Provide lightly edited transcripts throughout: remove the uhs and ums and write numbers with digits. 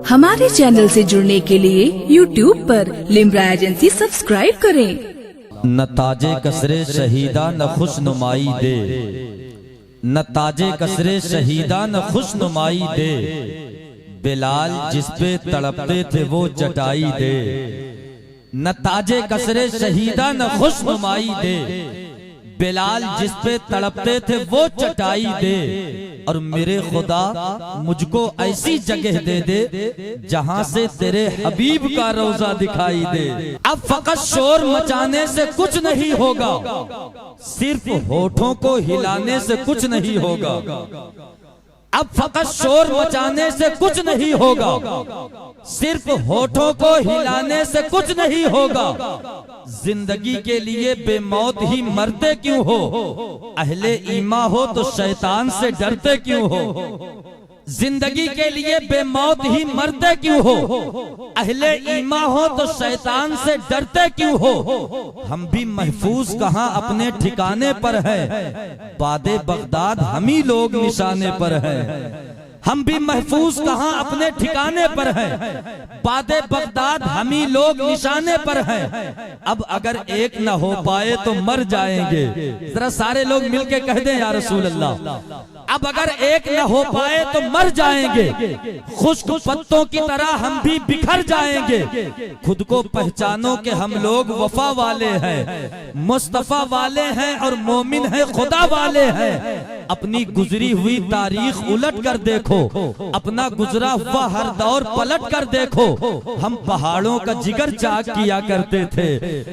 हमारे चैनल से जुड़ने के लिए YouTube पर लिम्रा एजेंसी सब्सक्राइब करें। न ताजे कसरे शहीदा न खुशनुमाई दे, न ताजे कसरे शहीदा न खुशनुमाई दे, बिलाल जिस पे तड़पते थे वो चटाई दे। न ताजे कसरे शहीदा न खुशनुमाई दे, बिलाल जिस पे तड़पते थे वो चटाई दे। और मेरे खुदा मुझको ऐसी जगह दे दे जहां से तेरे हबीब का रोजा दिखाई दे। अब फकत शोर मचाने से कुछ नहीं होगा, सिर्फ होठों को हिलाने से कुछ नहीं होगा। अब फकत शोर मचाने से कुछ नहीं होगा, सिर्फ होठों को हिलाने से कुछ नहीं होगा। जिंदगी के लिए बेमौत ही मरते क्यों हो, अहले ईमा हो तो शैतान से डरते क्यों हो। जिंदगी के लिए बेमौत ही मरते क्यों हो, अहले ईमा हो तो शैतान से डरते क्यों हो। हम भी महफूज कहाँ अपने ठिकाने पर है, बादे बगदाद हम ही लोग निशाने पर है। हम भी महफूज कहाँ अपने ठिकाने पर है, बादे बगदाद हम ही लोग निशाने पर हैं। अब अगर एक न हो पाए तो मर जाएंगे। जरा सारे लोग मिलके कह दें या रसूल अल्लाह। अब अगर एक न हो पाए तो मर जाएंगे, खुश्क पत्तों की तरह हम भी बिखर जाएंगे। खुद को पहचानो कि हम लोग वफा वाले हैं, मुस्तफा वाले हैं और मोमिन हैं, खुदा वाले हैं। अपनी गुजरी हुई तारीख उलट कर देखो, अपना गुजरा हुआ हर दौर पलट कर देखो। हम पहाड़ों का जिगर चाक किया करते थे,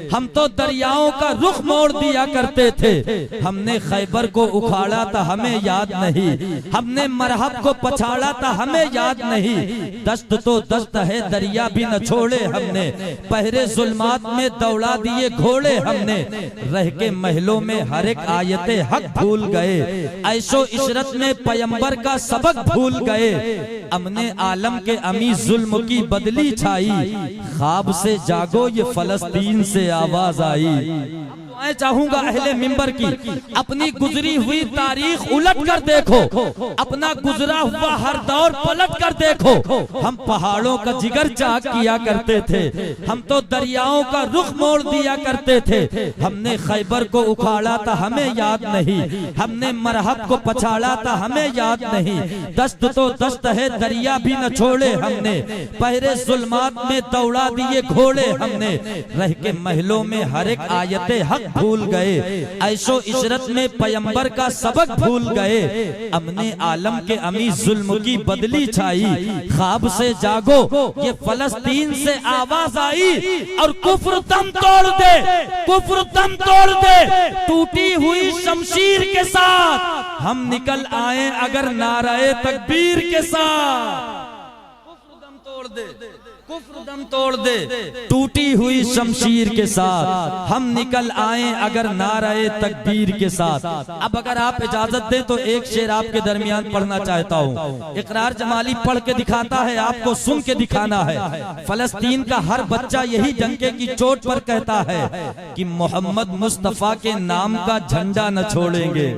हम तो दरियाओं का रुख मोड़ दिया करते थे। हमने खैबर को उखाड़ा था हमें याद नहीं, हमने मरहब को पछाड़ा था हमें याद नहीं। दस्त तो दस्त है दरिया भी न छोड़े हमने, पहरे जुल्मात में दौड़ा दिए घोड़े हमने। रह के महलों में हर एक आयते हक भूल गए, ऐशो इशरत में पैगंबर का सबक भूल गए। अमने आलम के अमी जुल्म की बदली छाई, ख्वाब से जागो ये फलस्तीन से आवाज आई। मैं चाहूंगा अहले मिंबर की अपनी गुजरी हुई तारीख उलट कर देखो, अपना गुजरा हुआ हर दौर पलट कर देखो। हम पहाड़ों का जिगर चाक किया करते थे, हम तो दरियाओं का रुख मोड़ दिया करते थे। हमने खैबर को उखाड़ा था हमें याद नहीं, हमने मरहब को पछाड़ा था हमें याद नहीं। दस्त तो दस्त है दरिया भी न छोड़े हमने, पहरे जुल्मात में दौड़ा दिए घोड़े हमने। रह के महलों में हर एक आयते हक भूल गए, ऐशो इशरत में पैगंबर का सबक भूल गए। अमने आलम के अमी जुल्म की बदली छाई, ख्वाब से जागो ये फलस्तीन से आवाज आई। और कुफ्र दम तोड़ दे, कुफ्र दम तोड़ दे, टूटी हुई शमशीर के साथ हम निकल आए अगर नाराए तकबीर के साथ। कुफ्र दम तोड़ दे, कुफ्र दम तोड़ दे, टूटी हुई शमशीर के साथ हम निकल आए अगर नाराए तकबीर के साथ। अब अगर आप इजाजत दें तो एक शेर आपके दरमियान पढ़ना चाहता हूँ। इकरार जमाली पढ़ के दिखाता है, आपको सुन के दिखाना है। फलस्तीन का हर बच्चा यही डंके की चोट पर कहता है कि मोहम्मद मुस्तफा के नाम का झंडा न छोड़ेंगे,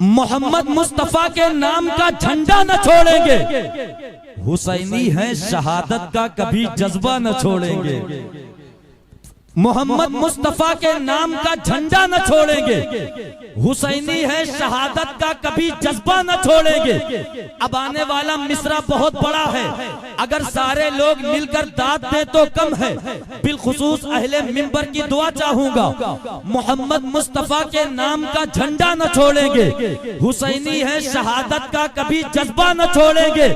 मोहम्मद मुस्तफा के नाम का झंडा न छोड़ेंगे। हुसैनी है शहादत का कभी जज्बा न छोड़ेंगे, मोहम्मद मुस्तफा के नाम का झंडा न छोड़ेंगे। हुसैनी है शहादत का कभी जज्बा न छोड़ेंगे। अब आने वाला मिसरा बहुत बड़ा है, अगर सारे लोग मिलकर दाद दे तो कम है। बिलखुसूस अहले मिंबर की दुआ चाहूंगा, मोहम्मद मुस्तफा के नाम का झंडा न छोड़ेंगे। हुसैनी है शहादत का कभी जज्बा न छोड़ेंगे।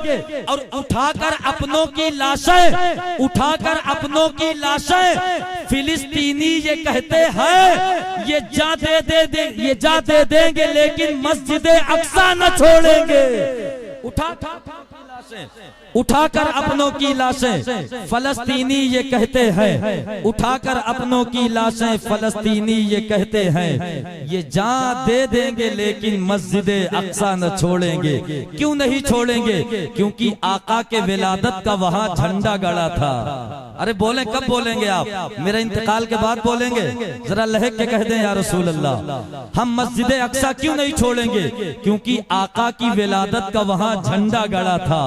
और उठाकर अपनों की लाशें, उठाकर अपनों की लाशें फिलिस्तीनी ये कहते हैं ये जा दे देंगे लेकिन मस्जिद अक्सा न छोड़ेंगे। उठा उठाकर अपनों की लाशें फलस्तीनी ये कहते हैं, उठाकर अपनों की लाशें फलस्तीनी ये कहते हैं, ये जान दे देंगे लेकिन मस्जिद अक्सा न छोड़ेंगे। क्यों नहीं छोड़ेंगे? क्योंकि आका के विलादत का वहां झंडा गड़ा था। अरे बोले कब बोलेंगे आप? मेरा इंतकाल के बाद बोलेंगे? जरा लहक के कह दें या रसूल अल्लाह, हम मस्जिद अक्सा क्यों नहीं छोड़ेंगे? क्योंकि आका की विलादत का वहां झंडा गड़ा था।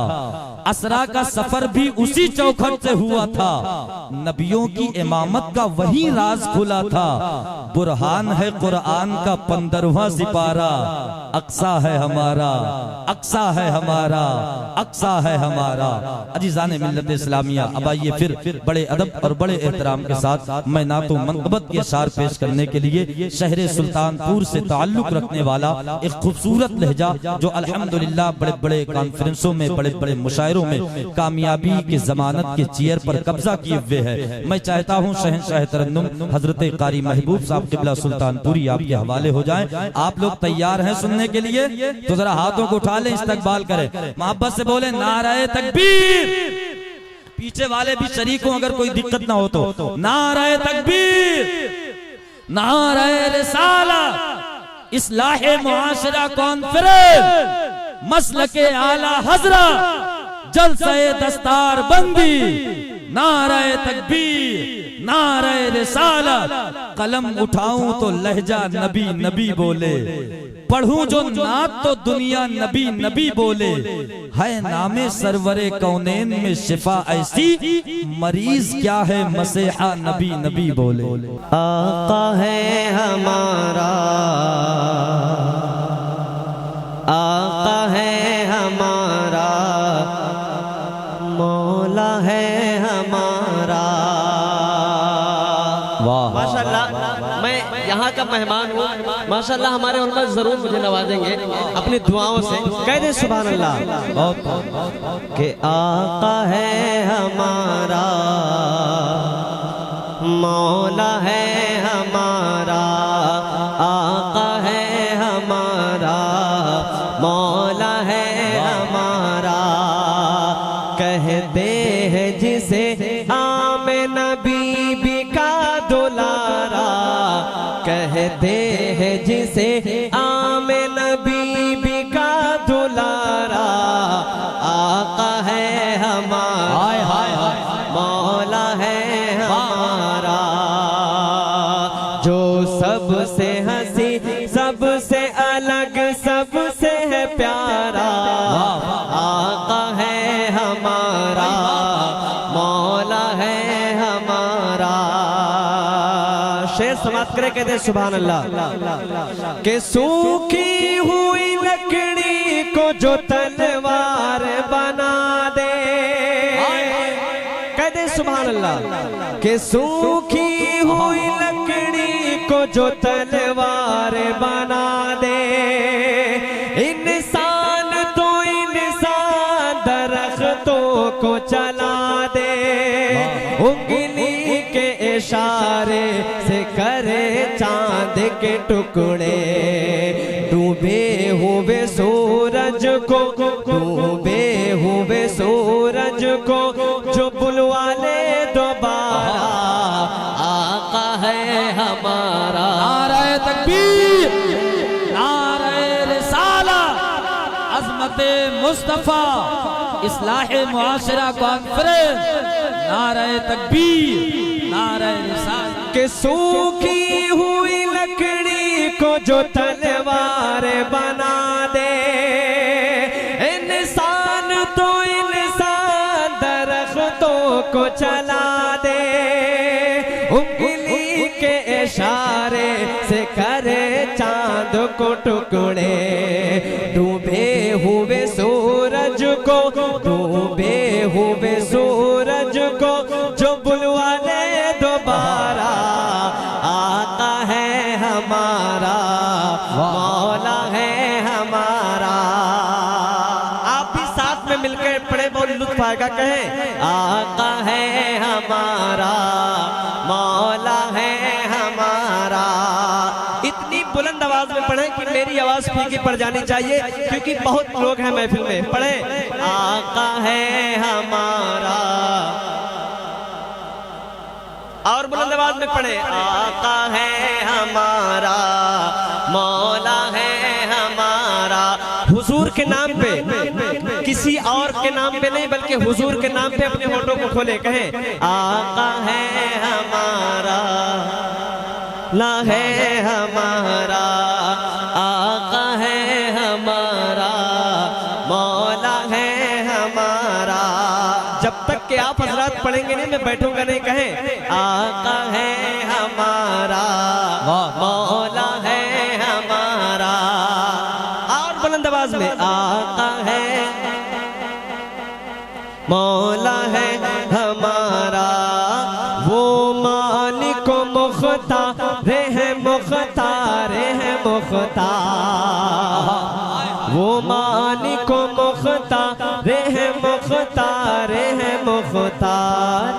असरा का सफर भी उसी चौखट से हुआ था। नबियों की इमामत का वही राज खुला था। बुरहान है कुरान का 15वां सिपारा, अक्सा है हमारा, अक्सा है हमारा, अक्सा है हमारा। अजीज़ान मिल्लत इस्लामिया, अब आइए फिर बड़े अदब और बड़े एहतराम के साथ मैं नातो मनक़बत के अशार पेश करने के लिए शहर सुल्तानपुर से ताल्लुक रखने वाला एक खूबसूरत लहजा जो अल्हम्दुलिल्लाह बड़े बड़े कॉन्फ्रेंसों में, बड़े बड़े मुशायरों में कामयाबी के जमानत के चेयर पर कब्जा किए हुए है। मैं चाहता हूँ शहंशाह तरन्नुम हजरत कारी महबूब साहब क़िबला सुल्तानपुरी आपके हवाले हो जाएं। आप लोग तैयार हैं सुनने के लिए? तो जरा हाथों को उठा लें, इस्तकबाल करें, मोहब्बत से बोले नारे तकबीर। पीछे वाले भी शरीक हो, अगर कोई दिक्कत ना हो तो नारे तकबीर, नारे रिसालत, इस्लाहे मुआशरा कॉन्फ्रेंस, मसलके आला हजरा, जलसे दस्तार बंदी, नारे तकबीर, नारे रिसालत। कलम उठाऊं तो लहजा नबी नबी बोले, पढ़ूं जो नात तो दुनिया नबी नबी बोले। है नामे सरवरे कौनैन में शिफा ऐसी, मरीज क्या है मसीहा नबी नबी बोले। आका है हमारा, आका है हमारा, मौला है हमारा। वाह माशाल्लाह, मैं यहाँ का मेहमान हूँ। माशाल्लाह हमारे उलमा जरूर मुझे नवाजेंगे अपनी दुआओं से। कह दे सुभान अल्लाह के आका है हमारा, मौला है हमारा, आका है हमारा, मौला है हमारा। कहते हैं जिसे आमिना बीबी का दुलारा, कहते हैं जिसे आमिना बीबी का दुलारा। आका है हमारा, मौला है हमारा, जो सबसे हंसी, सबसे अलग, सबसे है प्यारा। आका है हमारा, मौला है हमारा। शेर समाप्त करे, कहते सुभान अल्लाह के सूखी हुई लकड़ी को जो तलवार बना दे। कहते सुभान अल्लाह के सूखी हुई लकड़ी को जो तलवार बना दे। इंसान तो इंसान दरख्तों को चला दे, उंगली के इशारे से करे चांद के टुकड़े। डूबे हुए सूरज को, डूबे हुए सूरज को जो बुलवा ले दोबारा। आका है हमारा, नारे तकबीर, नारे रिसालत, अज़मते मुस्तफा, इस्लाहे मुआशरा कॉन्फ्रेंस, नारे तकबीर, नारे रिसालत। के सूखी हुई लकड़ी को जो तलवार बना दे। इंसान तो इंसान दरख्तों को चला दे, उंगली के इशारे से करे चांद को टुकड़े। डूबे हुए सूरज को, डूबे हुए सूरज को जो बुलवा ले दोबारा। आका है हमारा, मौला है हमारा। आप भी साथ में मिलकर पढ़े, बहुत लुत्फ आएगा। कहें आका है हमारा, मौला है हमारा। इतनी बुलंद आवाज में पढ़े कि मेरी आवाज फीकी पड़ जानी चाहिए, क्योंकि बहुत लोग हैं महफिल में। पढ़े, आका है हमारा, और बुलंद आवाज में पढ़े, आका है हमारा, मौला है हमारा। हुजूर के नाम पे, किसी और के नाम पे नहीं बल्कि हुजूर के नाम पे अपने होठों को खोले, कहें आका है हमारा, ला है हमारा, आका है हमारा, मौला है हमारा। जब तक कि आप हजरात पढ़ेंगे नहीं मैं बैठूंगा नहीं। कहें आका है हमारा, मौला है हमारा, और बुलंद आवाज में आका है मौला है हमारा। वो मालिक मुख्तार है, मुख्तार है मुख्तार, वो मालिक मुख्तार है, मुख्तार है मुख्तार।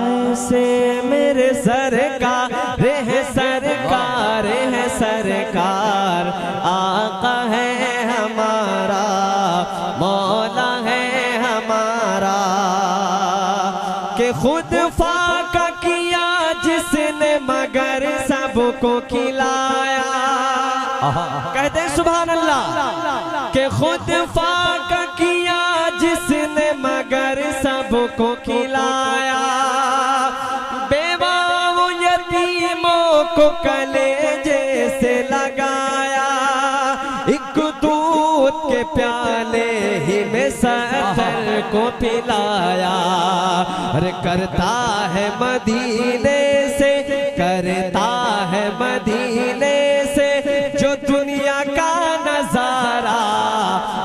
ऐसे मेरे सरकार है, सरकार है सरकार। आका है हमारा, मौला है हमारा, कि खुद फाका किया जिसने मगर सबको खिलाया। कहते सुभान अल्लाह, कि खुद फाका किया जिसने मगर सबको खिलाया। बेवाओं यतीमों को कलेजे से लगाया, एक दूध के प्याले ही में सफर को पिलाया। अरे करता है मदीने से, करता है मदीने से जो दुनिया का नजारा।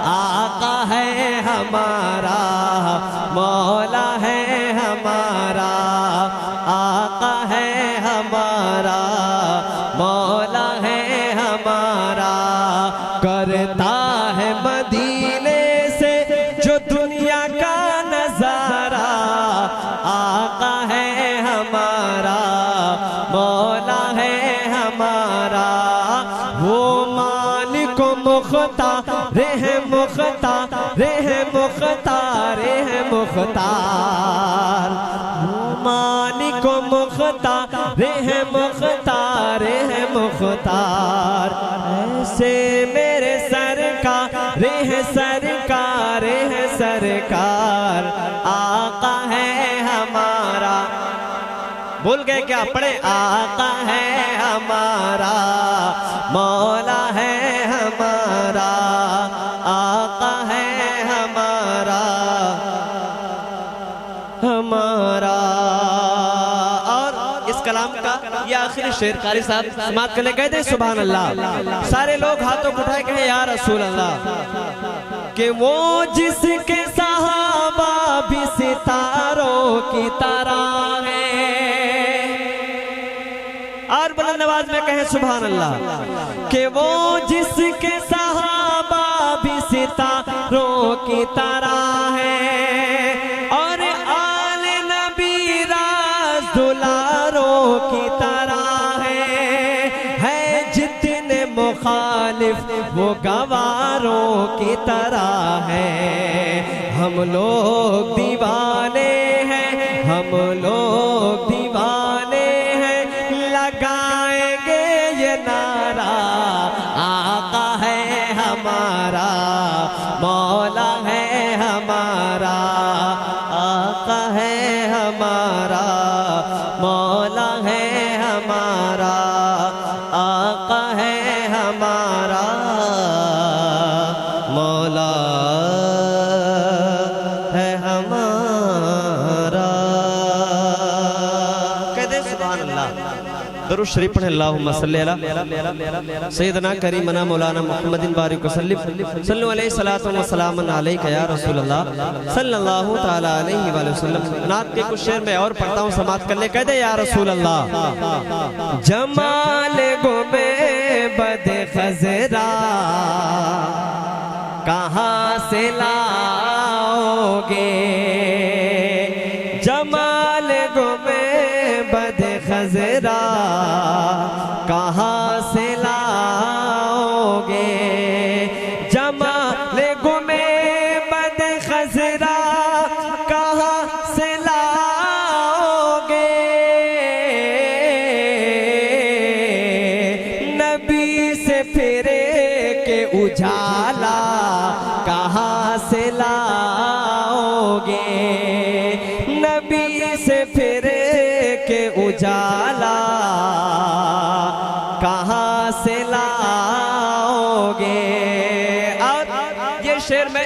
आका है हमारा, मौला है हमारा, आका है हमारा, मौला है हमारा। करता है मदीने से जो दुनिया का नजारा। आका है हमारा, मौला है हमारा। वो मालिक मुख्तार है, मुख्तार है मुख्तार है मुख्तार। वो मालिक मुख्तार है, मुख्तार है मुख्तार। ऐसे मेरे सरकार है, सरकार है सरकार। आका है हमारा, भूल गए क्या? पढ़े, आका है हमारा, मौला है हमारा, आका है हमारा, हमारा। और इस कलाम का ये आखिरी शेर कारी साहब समाप्त करने गए थे। सुभान अल्लाह। सारे लोग हाथों को उठाए कहे या रसूल अल्लाह, कि वो जिसके सहाबा भी सितारों की तरह है। और बुलंद आवाज में कहे सुभान अल्लाह, कि वो जिसके सहाबा भी सितारों की तरह है। और आले नबी राज दुलारों की तरह है जितने मुखालिफ वो गवारों की तरह है। हम लोग दीवाने हैं, हम लोग दीवाने हैं, लगाएंगे ये नारा। आका है हमारा, मौला है हमारा, आका है हमारा, मौला है हमारा, आका है हमारा, मौला है हमारा। कहते सुभान अल्लाह। दरूद शरीफ पढ़े, अल्लाहुम्मा सल्ली अला सय्यदना करीमना मौलाना मुहम्मदिन बारिक वसल्लिम सल्लल्लाहु अलैहि सलातो व सलामन अलैका या रसूल अल्लाह सल्लल्लाहु तआला अलैहि वसल्लम। नात के कुछ शेर में और पढ़ता हूँ, समाप्त कर ले। कह दे या रसूल अल्लाह। जमाल गुमे बद खजरा कहाँ से लाओगे, जमाल गुमे बद खजरा कहाँ से ला उजाला कहाँ से लाओगे, नबी से फिर के उजाला कहाँ से लाओगे। और ये शेर में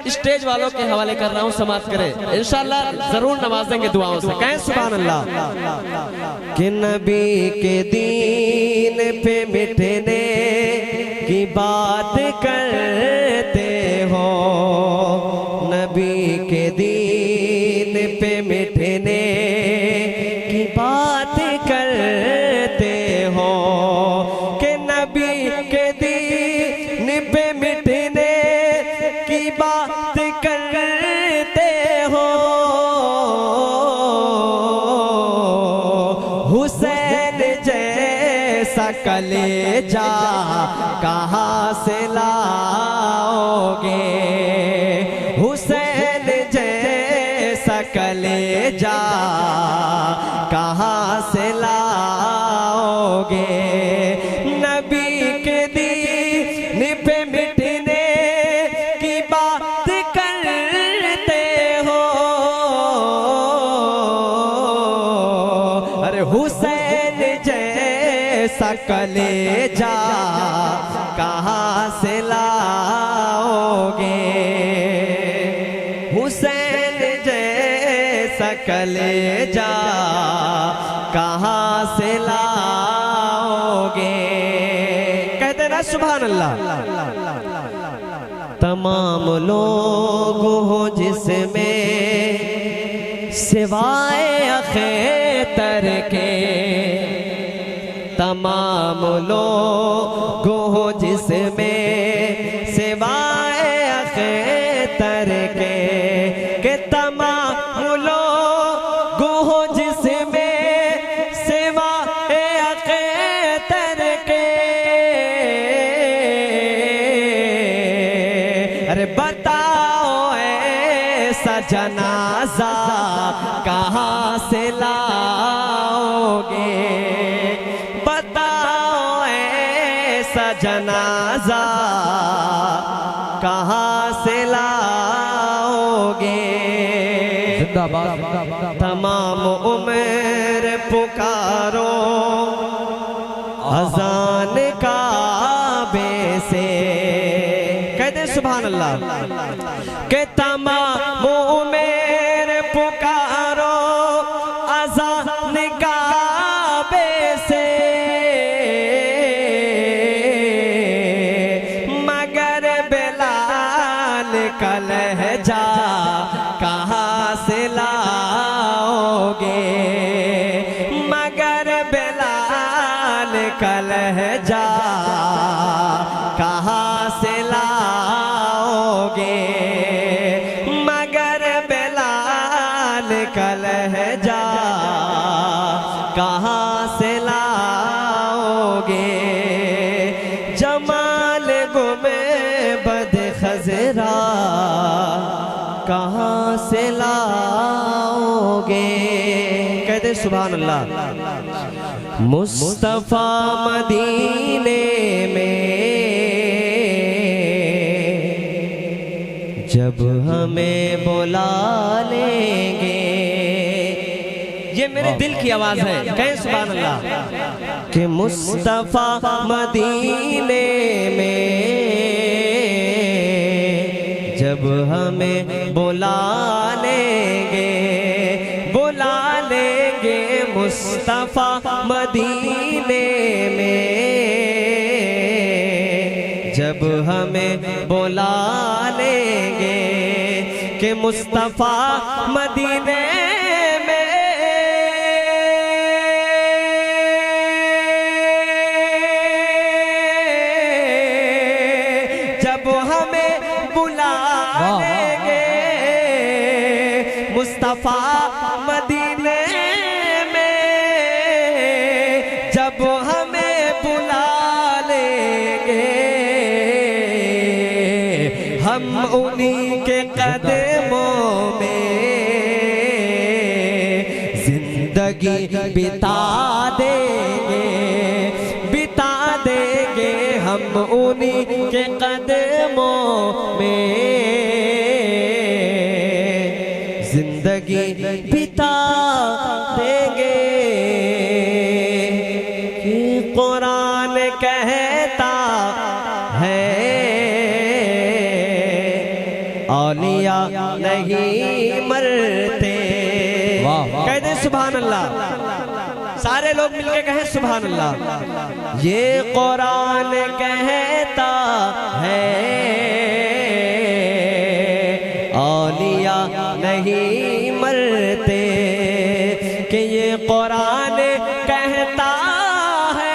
स्टेज वालों के हवाले कर रहा हूँ, समाप्त करें, इंशाअल्लाह जरूर नवाजेंगे दुआओं से। कहें सुभान अल्लाह। कि नबी के दीन पे मिटने की बात करते हो, नबी के दीन पे मिटने की बात करते हो, कि नबी के दीन पे मिटने की बात करते हो। हुसैन जैसा कलेजा कहाँ से लाओगे, हुसैन जैसा कलेजा कहाँ से लाओगे, नबी के दीन पे मिटने की बात करते हो। अरे हुसैन जैसा कलेजा कहाँ से लाओगे, हुसैन जैसा कलेजा कहाँ से लाओगे। कहते ना सुभान अल्लाह। तमाम लोग हो जिसमें सिवाय अखेतर के, तमाम लोग हो जिसमें सिवाय अखेतर के तमाम लोग हो जिसमें सिवाय अखेतर के। अरे बताओ ऐसा जनाजा कहाँ से लाओगे, बताओ ऐसा जनाजा कहाँ से लाओगे। तमाम उम्र पुकारो अजान काबे से, कहते सुभान अल्लाह। के तमाम उम्र पुकारो अजान काबे से, मगर बिलाल का लहजा कहाँ से लाओगे, मगर बिलाल का लहजा कहाँ से लाओगे, मगर बिलाल का लहजा कहाँ से लाओगे। जमाल गुमे बद खजरा कहाँ से लाओगे। कहते सुभान अल्लाह। मुस्तफा मदीने में जब हमें बुला लेंगे, ये मेरे दिल की आवाज है, कहें सुभान अल्लाह। कि मुस्तफा मदीने में जब हमें बुला लेंगे, बुला लेंगे मुस्तफा मदीने में, जब हमें बुला लेंगे कि मुस्तफा मदीने में, जब हमें बुला लेंगे मुस्तफा मदीने में, जब हमें बुला लेंगे हम उन्हीं के कदमों में जिंदगी बिता देंगे, बिता देंगे हम उन्हीं के कदमों में जिंदगी बिता देंगे। कि कुरान कहता है औलिया नहीं मरते। कह दे सुभान अल्लाह, सारे लोग मिलके कहें सुभान अल्लाह। ये कुरान कहता है औलिया नहीं मरते। कि ये कुरान कहता है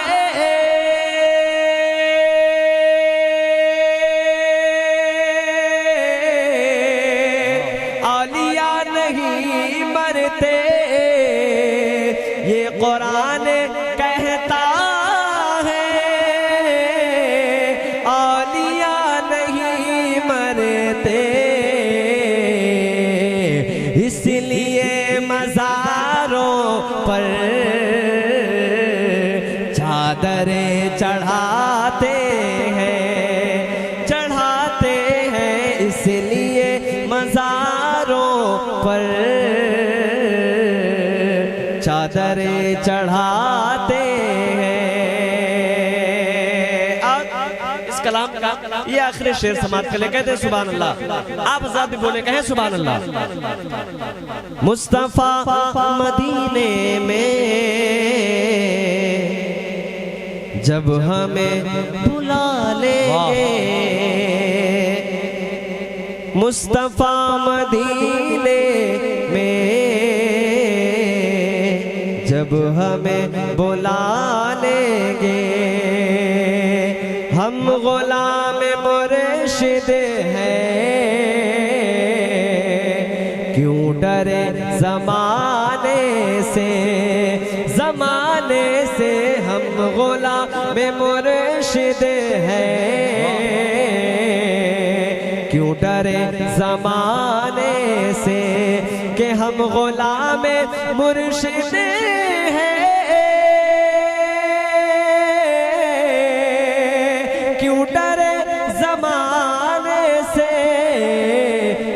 औलिया नहीं मरते। ये कुरान कहता है औलिया नहीं मरते। इसलिए मज़ारों पर चादरें चढ़ाते हैं, इसलिए मज़ारों पर चादरें चढ़ाते हैं। इस कलाम का ये आखिरी शेर समाप्त कर ले, कहते हैं सुभान अल्लाह। आप आजाद भी बोले, कहें सुभान अल्लाह। मुस्तफा मदीने में जब हमें बुला लेंगे, मुस्तफा मदीने में जब हमें बुला लेंगे। हम गुलाम मुर्शिद हैं, क्यों डरे ज़माने से, ज़माने से। हम गुलाम मुर्शिद हैं, क्यों डरे ज़माने से। कि हम गुलाम मुर्शिद हैं, क्यों डरे ज़माने से।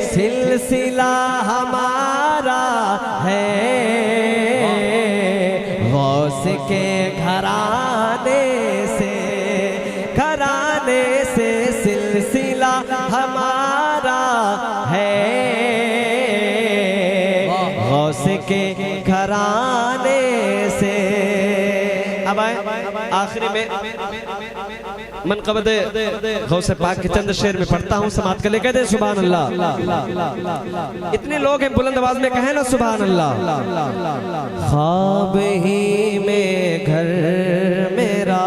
सिलसिला हमारा है गौस के घराने से, घराने से। सिलसिला हमारा है गौस के घराने से। अब आए आखिरी में मनक़बत गौस पाक के चंद शेर में पढ़ता हूँ, समाप्त कर ले। कहते हैं सुभान अल्लाह। इतने लोग हैं, बुलंद आवाज में कहें ना सुभान अल्लाह। ख्वाब ही में घर मेरा,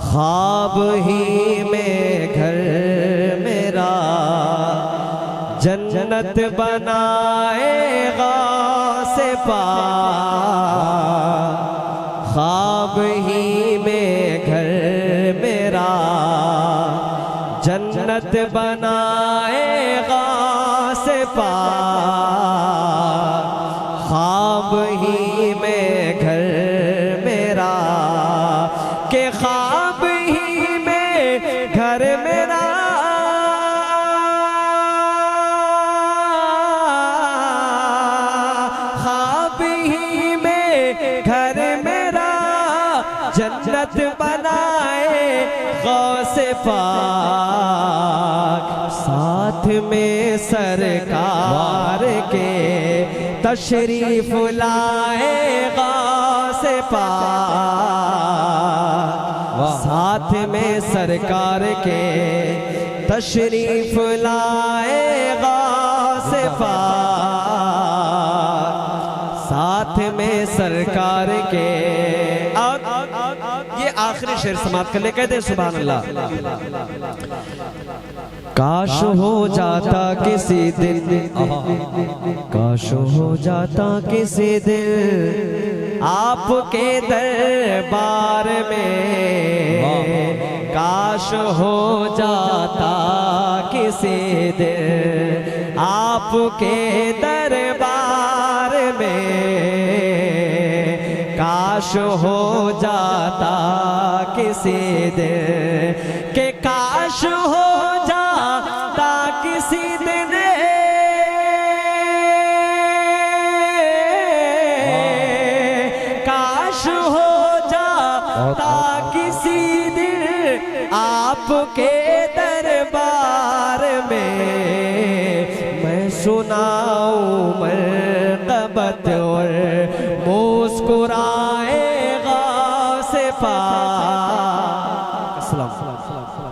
ख्वाब ही में घर मेरा, जन्नत बनाएगा से पाक। ख्वाब ही में घर मेरा, जन्नत बनाएगा से पाक। ख्वाब ही में घर मेरा, के ख्वाब ही में घर मेरा, जन्नत बनाए गौस पाक। साथ में सरकार के तशरीफ लाए गौस पाक। साथ में सरकार के तशरीफ लाए गौस पाक। साथ में सरकार के। ये आखिरी शेर समाप्त कर ले, कहते हैं सुभान अल्लाह। काश हो जाता किसी दिन, काश हो जाता किसी दिन आपके दरबार में। काश हो जाता किसी दिन आपके दरबार में। काश काश हो जाता किसी दिन, के काश हो जाता किसी दिन, काश हो जाता किसी दिन आपके दरबार में, मैं सुनाऊं मरकबत और मुस्कुराए गौसे पाक। अस्सलाम।